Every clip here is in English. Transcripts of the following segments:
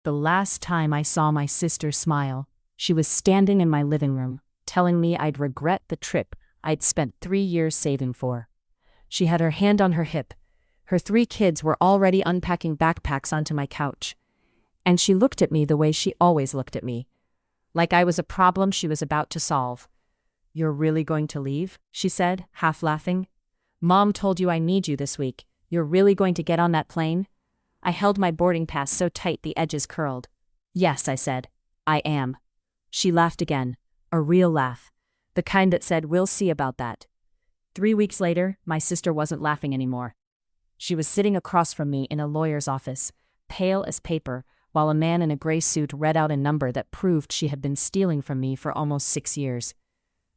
The last time I saw my sister smile, she was standing in my living room, telling me I'd regret the trip I'd spent 3 years saving for. She had her hand on her hip. Her 3 kids were already unpacking backpacks onto my couch. And she looked at me the way she always looked at me, like I was a problem she was about to solve. "You're really going to leave?" she said, half laughing. "Mom told you I need you this week. You're really going to get on that plane?" I held my boarding pass so tight the edges curled. "Yes," I said. "I am." She laughed again, a real laugh, the kind that said, "We'll see about that." 3 weeks later, my sister wasn't laughing anymore. She was sitting across from me in a lawyer's office, pale as paper, while a man in a gray suit read out a number that proved she had been stealing from me for almost 6 years.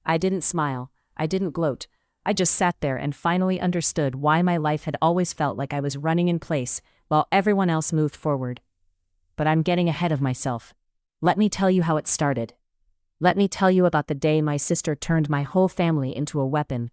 I didn't smile. I didn't gloat. I just sat there and finally understood why my life had always felt like I was running in place while everyone else moved forward. But I'm getting ahead of myself. Let me tell you how it started. Let me tell you about the day my sister turned my whole family into a weapon,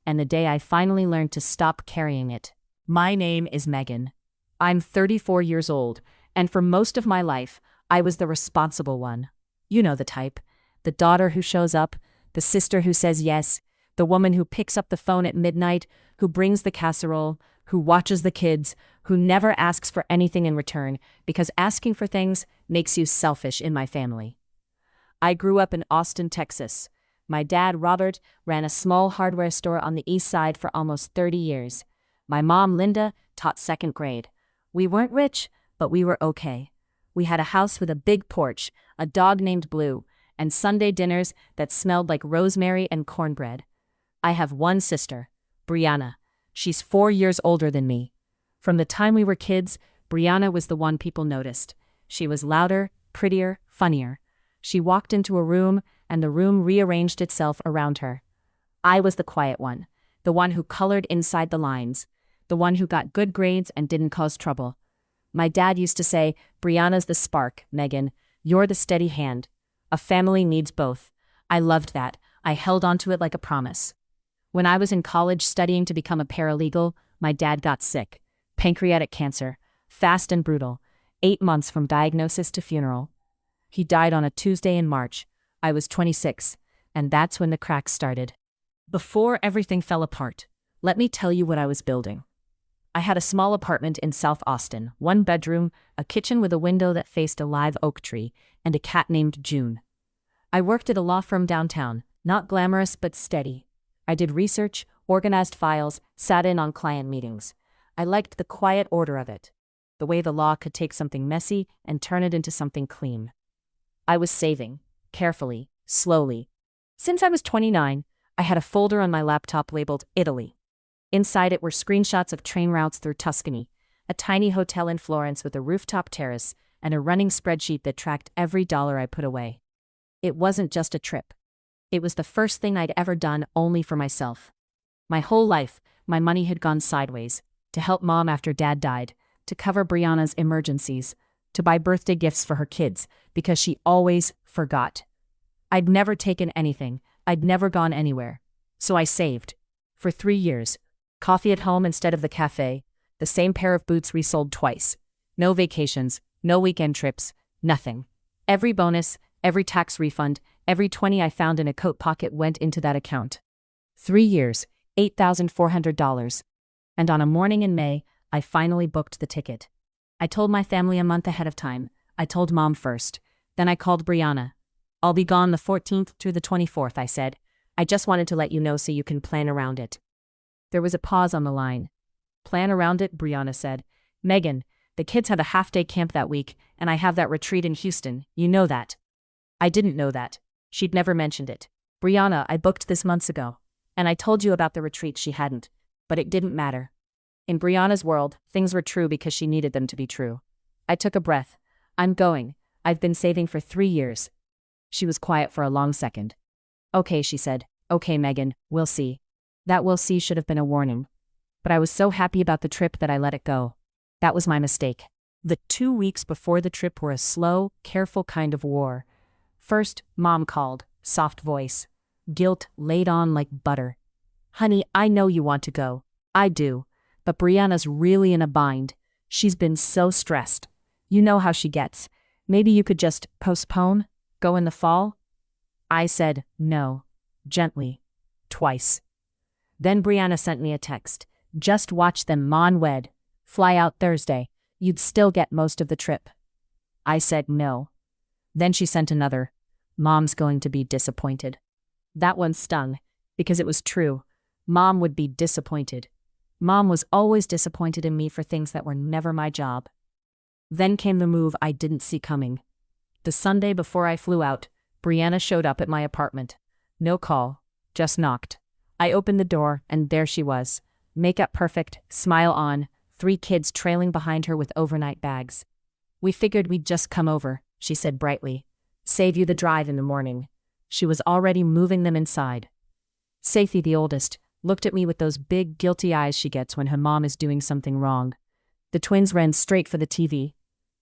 and the day I finally learned to stop carrying it. My name is Megan. I'm 34 years old, and for most of my life, I was the responsible one. You know the type. The daughter who shows up, the sister who says yes, the woman who picks up the phone at midnight, who brings the casserole, who watches the kids, who never asks for anything in return, because asking for things makes you selfish in my family. I grew up in Austin, Texas. My dad, Robert, ran a small hardware store on the east side for almost 30 years. My mom, Linda, taught 2nd grade. We weren't rich, but we were okay. We had a house with a big porch, a dog named Blue, and Sunday dinners that smelled like rosemary and cornbread. I have one sister, Brianna. She's 4 years older than me. From the time we were kids, Brianna was the one people noticed. She was louder, prettier, funnier. She walked into a room, and the room rearranged itself around her. I was the quiet one, the one who colored inside the lines, the one who got good grades and didn't cause trouble. My dad used to say, "Brianna's the spark, Megan. You're the steady hand. A family needs both." I loved that. I held onto it like a promise. When I was in college studying to become a paralegal, my dad got sick. Pancreatic cancer. Fast and brutal. 8 months from diagnosis to funeral. He died on a Tuesday in March. I was 26, and that's when the cracks started. Before everything fell apart, let me tell you what I was building. I had a small apartment in South Austin, 1 bedroom, a kitchen with a window that faced a live oak tree, and a cat named June. I worked at a law firm downtown, not glamorous but steady. I did research, organized files, sat in on client meetings. I liked the quiet order of it, the way the law could take something messy and turn it into something clean. I was saving, carefully, slowly. Since I was 29, I had a folder on my laptop labeled Italy. Inside it were screenshots of train routes through Tuscany, a tiny hotel in Florence with a rooftop terrace, and a running spreadsheet that tracked every dollar I put away. It wasn't just a trip. It was the first thing I'd ever done only for myself. My whole life, my money had gone sideways, to help Mom after Dad died, to cover Brianna's emergencies, to buy birthday gifts for her kids, because she always forgot. I'd never taken anything. I'd never gone anywhere. So I saved. For 3 years. Coffee at home instead of the cafe, the same pair of boots resold twice. No vacations, no weekend trips, nothing. Every bonus, every tax refund, every 20 I found in a coat pocket went into that account. 3 years, $8,400. And on a morning in May, I finally booked the ticket. I told my family a month ahead of time. I told Mom first. Then I called Brianna. "I'll be gone the 14th through the 24th, I said. "I just wanted to let you know so you can plan around it." There was a pause on the line. "Plan around it," Brianna said. "Megan, the kids had a half-day camp that week, and I have that retreat in Houston. You know that." I didn't know that. She'd never mentioned it. "Brianna, I booked this months ago. And I told you about the retreat." She hadn't. But it didn't matter. In Brianna's world, things were true because she needed them to be true. I took a breath. "I'm going. I've been saving for 3 years. She was quiet for a long second. "Okay," she said. "Okay, Megan, we'll see." That "we'll see" should have been a warning. But I was so happy about the trip that I let it go. That was my mistake. The 2 weeks before the trip were a slow, careful kind of war. First, Mom called, soft voice. Guilt laid on like butter. "Honey, I know you want to go. I do. But Brianna's really in a bind. She's been so stressed. You know how she gets. Maybe you could just postpone, go in the fall? I said no, gently, twice. Then Brianna sent me a text. Just watch them wed. Fly out Thursday. You'd still get most of the trip. I said no. Then she sent another. Mom's going to be disappointed. That one stung, because it was true. Mom would be disappointed. Mom was always disappointed in me for things that were never my job. Then came the move I didn't see coming. The Sunday before I flew out, Brianna showed up at my apartment. No call, just knocked. I opened the door, and there she was. Makeup perfect, smile on, 3 kids trailing behind her with overnight bags. We figured we'd just come over, she said brightly. Save you the drive in the morning. She was already moving them inside. Safi, the oldest, looked at me with those big, guilty eyes she gets when her mom is doing something wrong. The twins ran straight for the TV.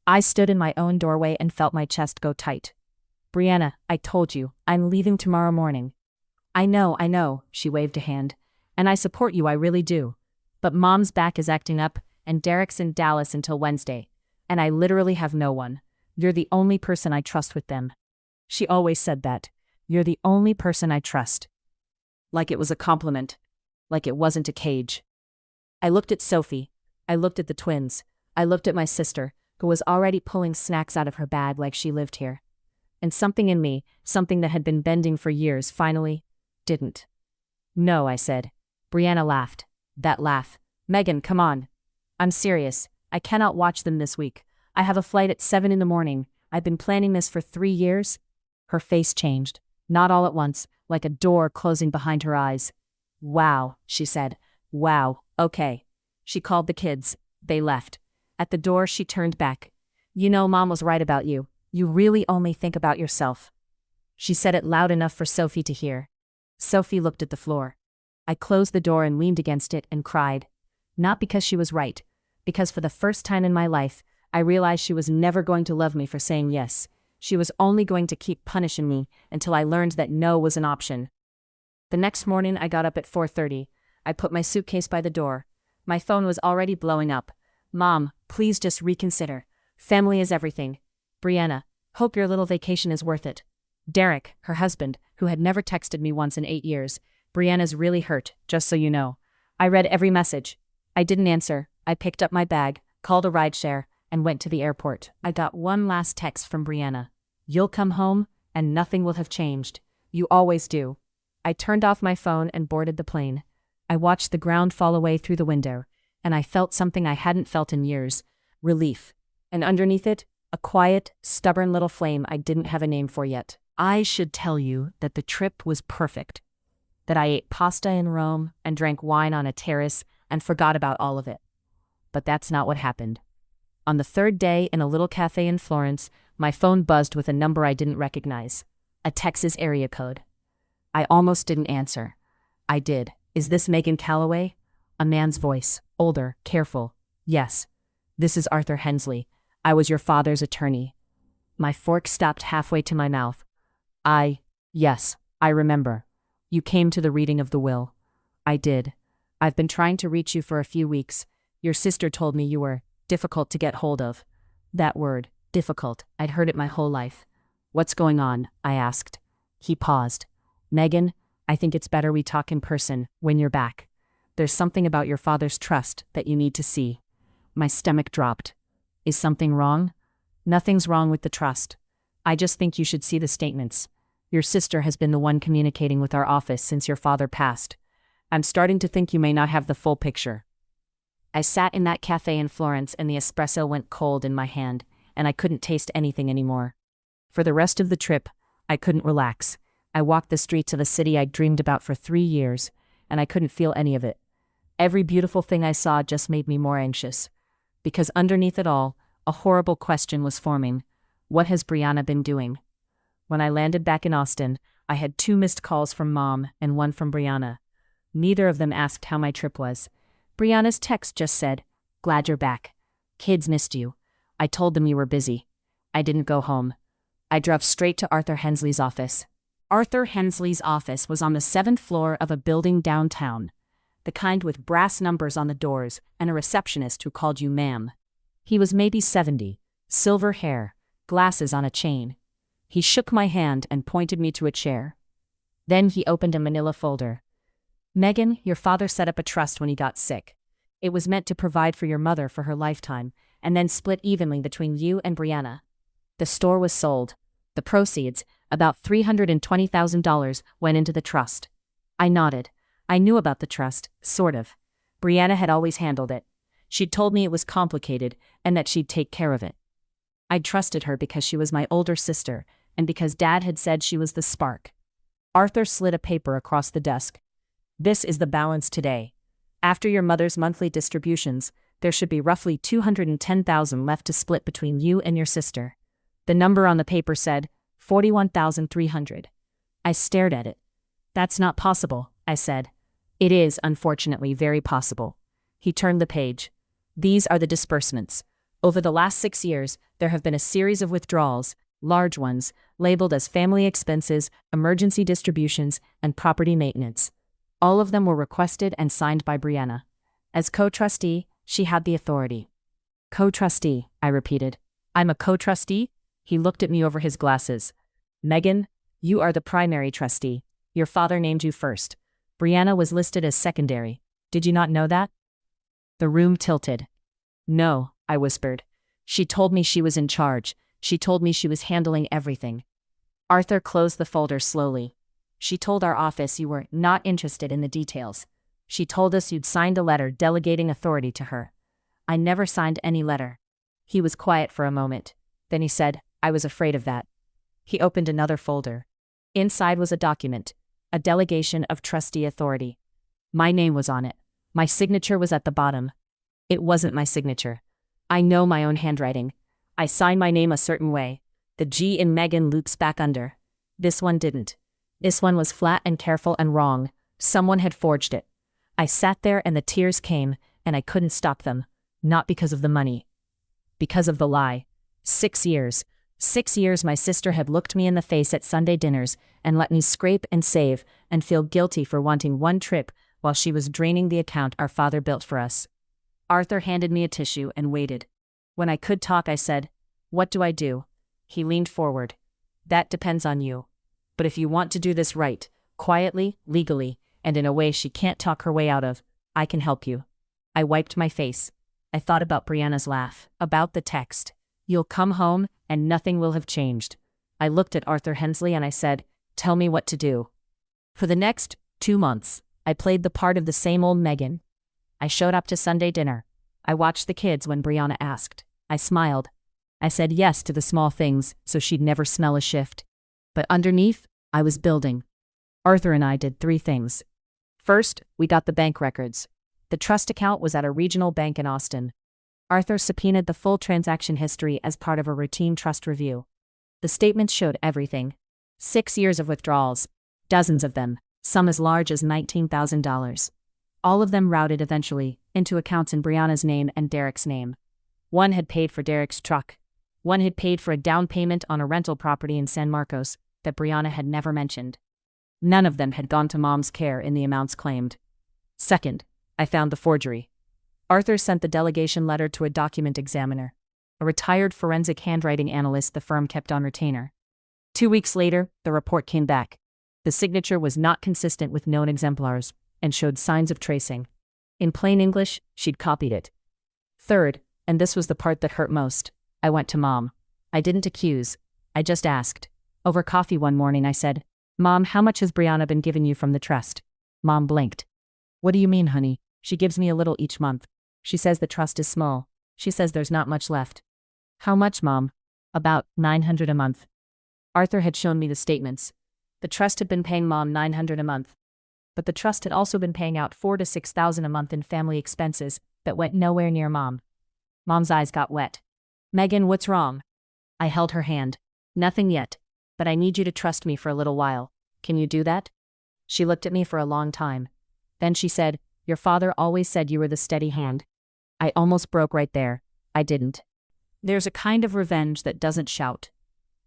I stood in my own doorway and felt my chest go tight. Brianna, I told you, I'm leaving tomorrow morning. I know, she waved a hand. And I support you, I really do. But Mom's back is acting up, and Derek's in Dallas until Wednesday. And I literally have no one. You're the only person I trust with them. She always said that. You're the only person I trust. Like it was a compliment. Like it wasn't a cage. I looked at Sophie. I looked at the twins. I looked at my sister, who was already pulling snacks out of her bag like she lived here. And something in me, something that had been bending for years, finally didn't. No, I said. Brianna laughed. That laugh. Megan, come on. I'm serious. I cannot watch them this week. I have a flight at 7 in the morning. I've been planning this for 3 years. Her face changed. Not all at once, like a door closing behind her eyes. Wow, she said. Wow, okay. She called the kids. They left. At the door, she turned back. You know, Mom was right about you. You really only think about yourself. She said it loud enough for Sophie to hear. Sophie looked at the floor. I closed the door and leaned against it and cried. Not because she was right, because for the first time in my life, I realized she was never going to love me for saying yes. She was only going to keep punishing me until I learned that no was an option. The next morning, I got up at 4:30. I put my suitcase by the door. My phone was already blowing up. Mom, please just reconsider. Family is everything. Brianna, hope your little vacation is worth it. Derek, her husband, who had never texted me once in 8 years. Brianna's really hurt, just so you know. I read every message. I didn't answer. I picked up my bag, called a rideshare, and went to the airport. I got one last text from Brianna. You'll come home, and nothing will have changed. You always do. I turned off my phone and boarded the plane. I watched the ground fall away through the window, and I felt something I hadn't felt in years. Relief. And underneath it, a quiet, stubborn little flame I didn't have a name for yet. I should tell you that the trip was perfect. That I ate pasta in Rome and drank wine on a terrace and forgot about all of it. But that's not what happened. On the 3rd day in a little cafe in Florence, my phone buzzed with a number I didn't recognize. A Texas area code. I almost didn't answer. I did. Is this Megan Calloway? A man's voice. Older, careful. Yes. This is Arthur Hensley. I was your father's attorney. My fork stopped halfway to my mouth. Yes, I remember. You came to the reading of the will. I did. I've been trying to reach you for a few weeks. Your sister told me you were difficult to get hold of. That word, difficult, I'd heard it my whole life. What's going on? I asked. He paused. Megan, I think it's better we talk in person when you're back. There's something about your father's trust that you need to see. My stomach dropped. Is something wrong? Nothing's wrong with the trust. I just think you should see the statements. Your sister has been the one communicating with our office since your father passed. I'm starting to think you may not have the full picture. I sat in that cafe in Florence and the espresso went cold in my hand, and I couldn't taste anything anymore. For the rest of the trip, I couldn't relax. I walked the streets of a city I'd dreamed about for 3 years, and I couldn't feel any of it. Every beautiful thing I saw just made me more anxious. Because underneath it all, a horrible question was forming. What has Brianna been doing? When I landed back in Austin, I had 2 missed calls from Mom and 1 from Brianna. Neither of them asked how my trip was. Brianna's text just said, "Glad you're back. Kids missed you. I told them you were busy." I didn't go home. I drove straight to Arthur Hensley's office. Arthur Hensley's office was on the 7th floor of a building downtown. The kind with brass numbers on the doors and a receptionist who called you ma'am. He was maybe 70, silver hair, glasses on a chain. He shook my hand and pointed me to a chair. Then he opened a manila folder. Megan, your father set up a trust when he got sick. It was meant to provide for your mother for her lifetime, and then split evenly between you and Brianna. The store was sold. The proceeds, about $320,000, went into the trust. I nodded. I knew about the trust, sort of. Brianna had always handled it. She'd told me it was complicated and that she'd take care of it. I'd trusted her because she was my older sister and because Dad had said she was the spark. Arthur slid a paper across the desk. This is the balance today. After your mother's monthly distributions, there should be roughly $210,000 left to split between you and your sister. The number on the paper said $41,300. I stared at it. That's not possible, I said. It is, unfortunately, very possible. He turned the page. These are the disbursements. Over the last 6 years, there have been a series of withdrawals, large ones, labeled as family expenses, emergency distributions, and property maintenance. All of them were requested and signed by Brianna. As co-trustee, she had the authority. Co-trustee, I repeated. I'm a co-trustee? He looked at me over his glasses. Megan, you are the primary trustee. Your father named you first. Brianna was listed as secondary. Did you not know that? The room tilted. No, I whispered. She told me she was in charge. She told me she was handling everything. Arthur closed the folder slowly. She told our office you were not interested in the details. She told us you'd signed a letter delegating authority to her. I never signed any letter. He was quiet for a moment. Then he said, I was afraid of that. He opened another folder. Inside was a document, a delegation of trustee authority. My name was on it. My signature was at the bottom. It wasn't my signature. I know my own handwriting. I sign my name a certain way. The G in Megan loops back under. This one didn't. This one was flat and careful and wrong. Someone had forged it. I sat there and the tears came, and I couldn't stop them. Not because of the money. Because of the lie. 6 years. 6 years my sister had looked me in the face at Sunday dinners and let me scrape and save and feel guilty for wanting one trip while she was draining the account our father built for us. Arthur handed me a tissue and waited. When I could talk, I said, What do I do? He leaned forward. That depends on you. But if you want to do this right, quietly, legally, and in a way she can't talk her way out of, I can help you. I wiped my face. I thought about Brianna's laugh, about the text. You'll come home and nothing will have changed. I looked at Arthur Hensley and I said, Tell me what to do. For the next 2 months, I played the part of the same old Megan. I showed up to Sunday dinner. I watched the kids when Brianna asked. I smiled. I said yes to the small things so she'd never smell a shift. But underneath, I was building. Arthur and I did 3 things. First, we got the bank records. The trust account was at a regional bank in Austin. Arthur subpoenaed the full transaction history as part of a routine trust review. The statements showed everything. 6 years of withdrawals. Dozens of them, some as large as $19,000. All of them routed eventually into accounts in Brianna's name and Derek's name. One had paid for Derek's truck. One had paid for a down payment on a rental property in San Marcos that Brianna had never mentioned. None of them had gone to Mom's care in the amounts claimed. Second, I found the forgery. Arthur sent the delegation letter to a document examiner, a retired forensic handwriting analyst the firm kept on retainer. 2 weeks later, the report came back. The signature was not consistent with known exemplars and showed signs of tracing. In plain English, she'd copied it. Third, and this was the part that hurt most, I went to Mom. I didn't accuse. I just asked. Over coffee one morning I said, Mom, how much has Brianna been giving you from the trust? Mom blinked. What do you mean, honey? She gives me a little each month. She says the trust is small. She says there's not much left. How much, Mom? About $900 a month. Arthur had shown me the statements. The trust had been paying Mom $900 a month. But the trust had also been paying out $4,000 to $6,000 a month in family expenses that went nowhere near Mom. Mom's eyes got wet. Megan, what's wrong? I held her hand. Nothing yet, but I need you to trust me for a little while. Can you do that? She looked at me for a long time. Then she said, Your father always said you were the steady hand. I almost broke right there. I didn't. There's a kind of revenge that doesn't shout.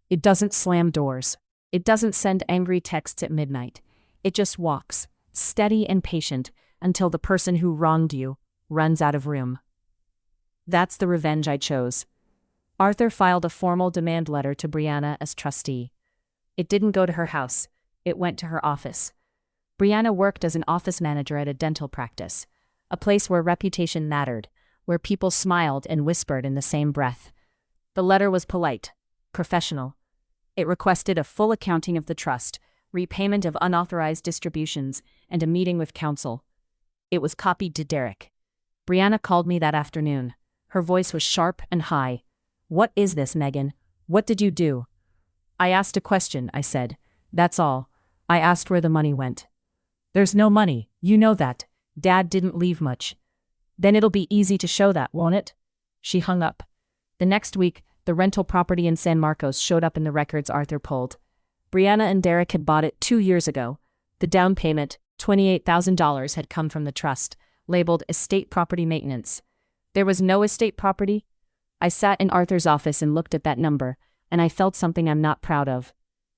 It doesn't slam doors. It doesn't send angry texts at midnight. It just walks, steady and patient, until the person who wronged you runs out of room. That's the revenge I chose. Arthur filed a formal demand letter to Brianna as trustee. It didn't go to her house, it went to her office. Brianna worked as an office manager at a dental practice, a place where reputation mattered, where people smiled and whispered in the same breath. The letter was polite, professional. It requested a full accounting of the trust, repayment of unauthorized distributions, and a meeting with counsel. It was copied to Derek. Brianna called me that afternoon. Her voice was sharp and high. "What is this, Megan? What did you do?" "I asked a question," I said. "That's all. I asked where the money went." "There's no money, you know that. Dad didn't leave much." "Then it'll be easy to show that, won't it?" She hung up. The next week, the rental property in San Marcos showed up in the records Arthur pulled. Brianna and Derek had bought it 2 years ago. The down payment, $28,000, had come from the trust, labeled estate property maintenance. There was no estate property. I sat in Arthur's office and looked at that number, and I felt something I'm not proud of.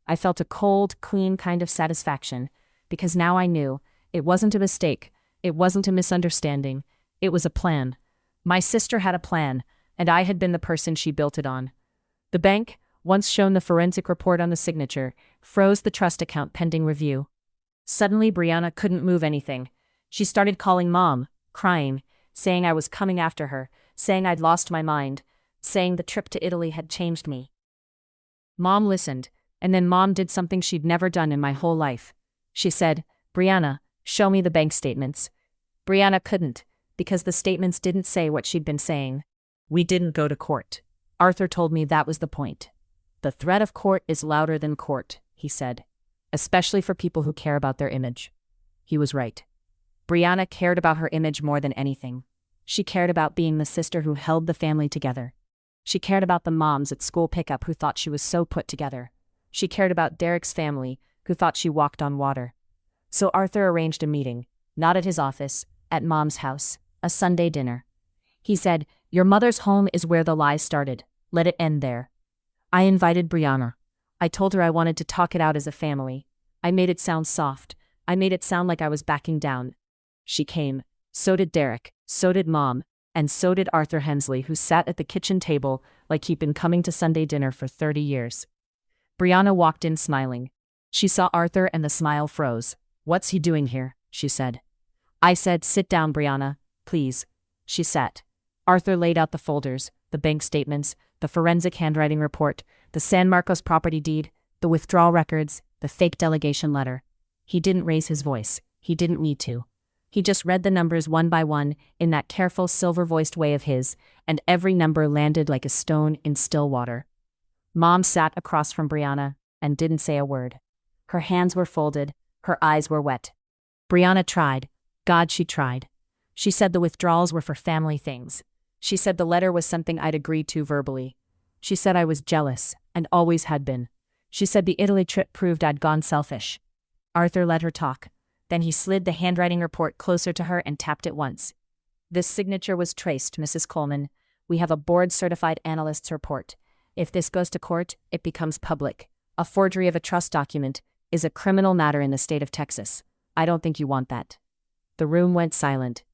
I felt a cold, clean kind of satisfaction, because now I knew it wasn't a mistake, it wasn't a misunderstanding, it was a plan. My sister had a plan, and I had been the person she built it on. The bank, once shown the forensic report on the signature, froze the trust account pending review. Suddenly, Brianna couldn't move anything. She started calling Mom, crying, saying I was coming after her, saying I'd lost my mind, saying the trip to Italy had changed me. Mom listened, and then Mom did something she'd never done in my whole life. She said, "Brianna, show me the bank statements." Brianna couldn't, because the statements didn't say what she'd been saying. We didn't go to court. Arthur told me that was the point. "The threat of court is louder than court," he said, "especially for people who care about their image." He was right. Brianna cared about her image more than anything. She cared about being the sister who held the family together. She cared about the moms at school pickup who thought she was so put together. She cared about Derek's family, who thought she walked on water. So Arthur arranged a meeting, not at his office, at Mom's house, a Sunday dinner. He said, "Your mother's home is where the lies started. Let it end there." I invited Brianna. I told her I wanted to talk it out as a family. I made it sound soft. I made it sound like I was backing down. She came. So did Derek. So did Mom. And so did Arthur Hensley, who sat at the kitchen table like he'd been coming to Sunday dinner for 30 years. Brianna walked in smiling. She saw Arthur and the smile froze. "What's he doing here?" she said. I said, "Sit down, Brianna, please." She sat. Arthur laid out the folders, the bank statements, the forensic handwriting report, the San Marcos property deed, the withdrawal records, the fake delegation letter. He didn't raise his voice. He didn't need to. He just read the numbers one by one in that careful silver-voiced way of his, and every number landed like a stone in still water. Mom sat across from Brianna and didn't say a word. Her hands were folded, her eyes were wet. Brianna tried. God, she tried. She said the withdrawals were for family things. She said the letter was something I'd agreed to verbally. She said I was jealous, and always had been. She said the Italy trip proved I'd gone selfish. Arthur let her talk. Then he slid the handwriting report closer to her and tapped it once. "This signature was traced, Mrs. Coleman. We have a board-certified analyst's report. If this goes to court, it becomes public. A forgery of a trust document is a criminal matter in the state of Texas. I don't think you want that." The room went silent.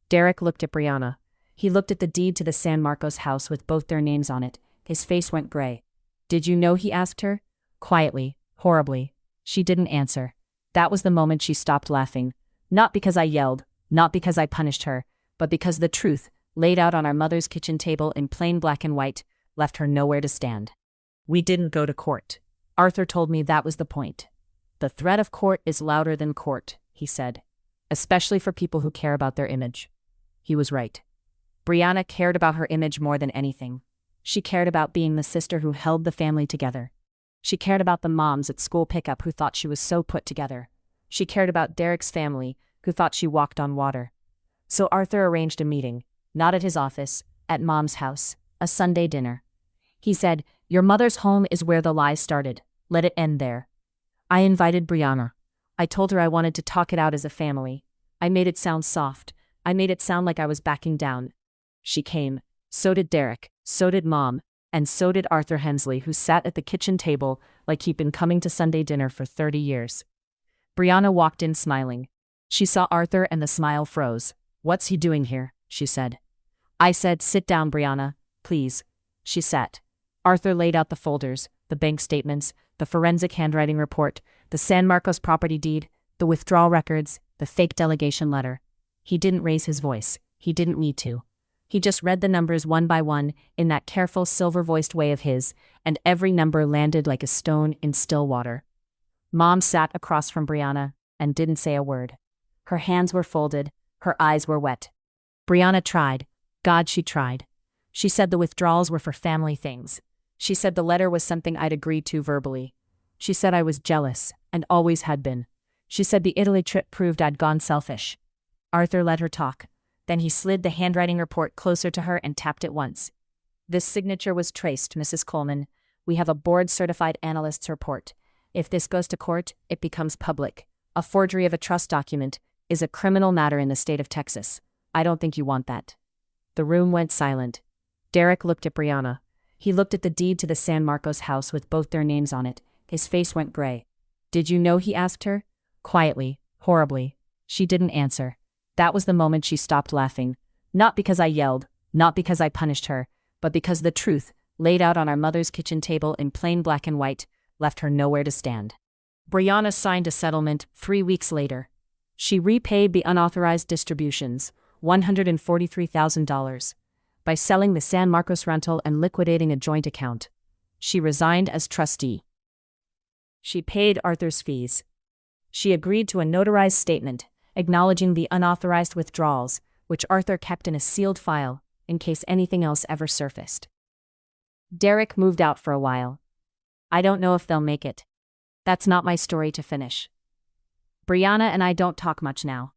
Derek looked at Brianna. He looked at the deed to the San Marcos house with both their names on it. His face went gray. "Did you know?" he asked her. Quietly, horribly. She didn't answer. That was the moment she stopped laughing. Not because I yelled, not because I punished her, but because the truth, laid out on our mother's kitchen table in plain black and white, left her nowhere to stand. We didn't go to court. Arthur told me that was the point. "The threat of court is louder than court," he said, "especially for people who care about their image." He was right. Brianna cared about her image more than anything. She cared about being the sister who held the family together. She cared about the moms at school pickup who thought she was so put together. She cared about Derek's family, who thought she walked on water. So Arthur arranged a meeting, not at his office, at Mom's house, a Sunday dinner. He said, "Your mother's home is where the lies started. Let it end there." I invited Brianna. I told her I wanted to talk it out as a family. I made it sound soft. I made it sound like I was backing down. She came. So did Derek. So did Mom. And so did Arthur Hensley, who sat at the kitchen table like he'd been coming to Sunday dinner for 30 years. Brianna walked in smiling. She saw Arthur and the smile froze. "What's he doing here?" she said. I said, "Sit down, Brianna, please." She sat. Arthur laid out the folders, the bank statements, the forensic handwriting report, the San Marcos property deed, the withdrawal records, the fake delegation letter. He didn't raise his voice. He didn't need to. He just read the numbers one by one in that careful silver-voiced way of his, and every number landed like a stone in still water. Mom sat across from Brianna and didn't say a word. Her hands were folded, her eyes were wet. Brianna tried. God, she tried. She said the withdrawals were for family things. She said the letter was something I'd agreed to verbally. She said I was jealous, and always had been. She said the Italy trip proved I'd gone selfish. Arthur let her talk. Then he slid the handwriting report closer to her and tapped it once. This signature was traced, Mrs. Coleman. We have a board-certified analyst's report. If this goes to court, it becomes public. A forgery of a trust document is a criminal matter in the state of Texas. I don't think you want that. The room went silent. Derek looked at Brianna. He looked at the deed to the San Marcos house with both their names on it. His face went gray. Did you know? He asked her. Quietly, horribly. She didn't answer. That was the moment she stopped laughing. Not because I yelled, not because I punished her, but because the truth, laid out on our mother's kitchen table in plain black and white, left her nowhere to stand. Brianna signed a settlement 3 weeks later. She repaid the unauthorized distributions, $143,000, by selling the San Marcos rental and liquidating a joint account. She resigned as trustee. She paid Arthur's fees. She agreed to a notarized statement acknowledging the unauthorized withdrawals, which Arthur kept in a sealed file in case anything else ever surfaced. Derek moved out for a while. I don't know if they'll make it. That's not my story to finish. Brianna and I don't talk much now.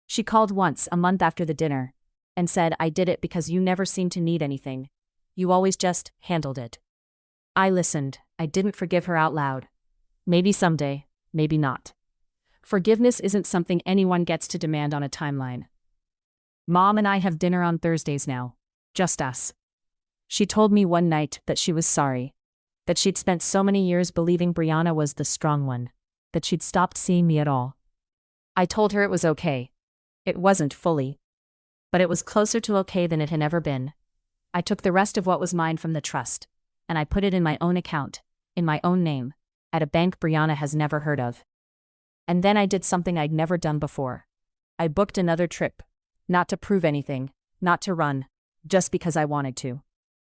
She called once a month after the dinner and said, I did it because you never seemed to need anything. You always just handled it. I listened. I didn't forgive her out loud. Maybe someday, maybe not. Forgiveness isn't something anyone gets to demand on a timeline. Mom and I have dinner on Thursdays now. Just us. She told me one night that she was sorry. That she'd spent so many years believing Brianna was the strong one. That she'd stopped seeing me at all. I told her it was okay. It wasn't fully. But it was closer to okay than it had ever been. I took the rest of what was mine from the trust, and I put it in my own account, in my own name, at a bank Brianna has never heard of. And then I did something I'd never done before. I booked another trip. Not to prove anything, not to run, just because I wanted to.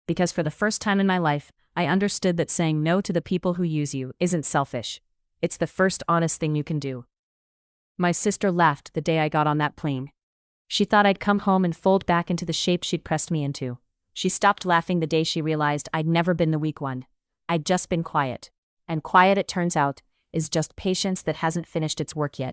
Because for the first time in my life, I understood that saying no to the people who use you isn't selfish. It's the first honest thing you can do. My sister laughed the day I got on that plane. She thought I'd come home and fold back into the shape she'd pressed me into. She stopped laughing the day she realized I'd never been the weak one. I'd just been quiet. And quiet, it turns out, is just patience that hasn't finished its work yet.